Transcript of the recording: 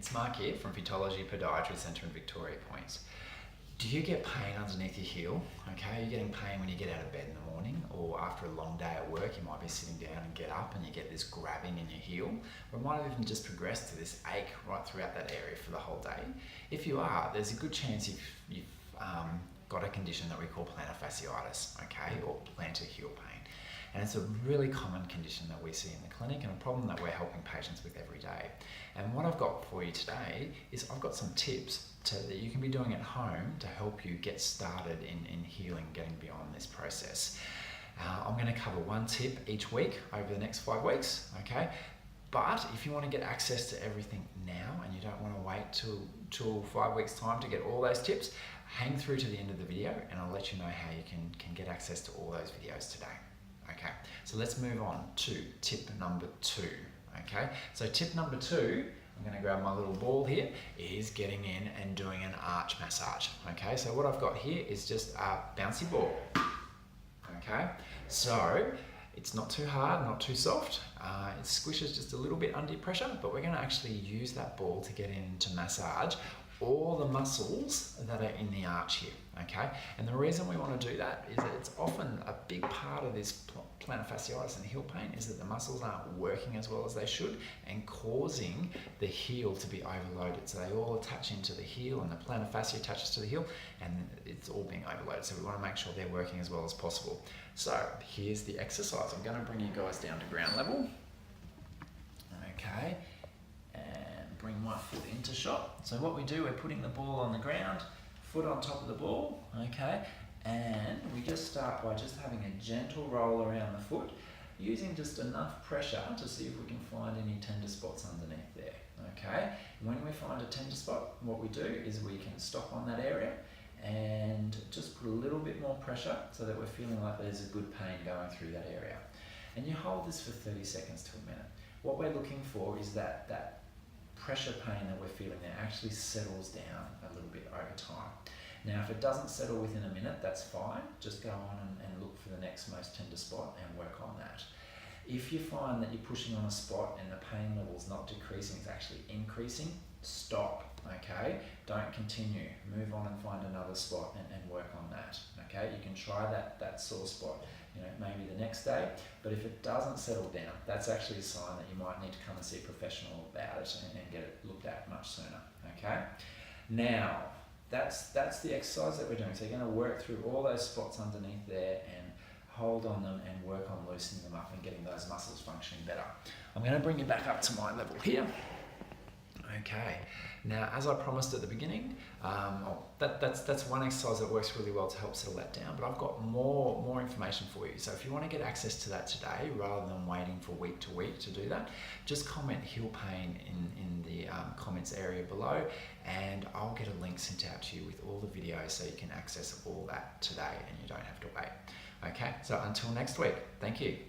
It's Mark here from Feetology Podiatry Centre in Victoria Point. Do you get pain underneath your heel? Okay, you're getting pain when you get out of bed in the morning, or after a long day at work, you might be sitting down and get up and you get this grabbing in your heel, or it might have even just progressed to this ache right throughout that area for the whole day. If you are, there's a good chance you've got a condition that we call plantar fasciitis, okay, or plantar heel pain. And it's a really common condition that we see in the clinic and a problem that we're helping patients with every day. And what I've got for you today is I've got some tips that you can be doing at home to help you get started in healing, getting beyond this process. I'm going to cover one tip each week over the next 5 weeks, okay? But if you want to get access to everything now and you don't want to wait till 5 weeks time to get all those tips, hang through to the end of the video and I'll let you know how you can get access to all those videos today. Okay, so let's move on to tip number 2. Okay, so tip number 2, I'm going to grab my little ball here, is getting in and doing an arch massage. Okay, so what I've got here is just a bouncy ball. Okay, so it's not too hard, not too soft. It squishes just a little bit under pressure, but we're going to actually use that ball to get in to massage all the muscles that are in the arch here, okay? And the reason we want to do that is that it's often a big part of this plantar fasciitis and heel pain is that the muscles aren't working as well as they should and causing the heel to be overloaded. So they all attach into the heel and the plantar fascia attaches to the heel and it's all being overloaded. So we want to make sure they're working as well as possible. So here's the exercise. I'm going to bring you guys down to ground level, okay? Bring my foot into shot. So what we do, we're putting the ball on the ground, foot on top of the ball, okay? And we just start by just having a gentle roll around the foot, using just enough pressure to see if we can find any tender spots underneath there, okay? When we find a tender spot, what we do is we can stop on that area and just put a little bit more pressure so that we're feeling like there's a good pain going through that area. And you hold this for 30 seconds to a minute. What we're looking for is that pressure pain that we're feeling there actually settles down a little bit over time. Now, if it doesn't settle within a minute, that's fine. Just go on and look for the next most tender spot and work on that. If you find that you're pushing on a spot and the pain level's not decreasing, it's actually increasing, stop, okay? Don't continue. Move on and find another spot and work on that, okay? You can try that sore spot, maybe the next day, but if it doesn't settle down, that's actually a sign that you might need to come and see a professional about it and get it looked at much sooner, okay? Now, that's the exercise that we're doing. So you're going to work through all those spots underneath there and hold on them and work on loosening them up and getting those muscles functioning better. I'm going to bring you back up to my level here. Okay, now as I promised at the beginning, that's one exercise that works really well to help settle that down, but I've got more information for you. So if you want to get access to that today, rather than waiting for week to week to do that, just comment heel pain in the comments area below and I'll get a link sent out to you with all the videos so you can access all that today and you don't have to wait. Okay, so until next week, thank you.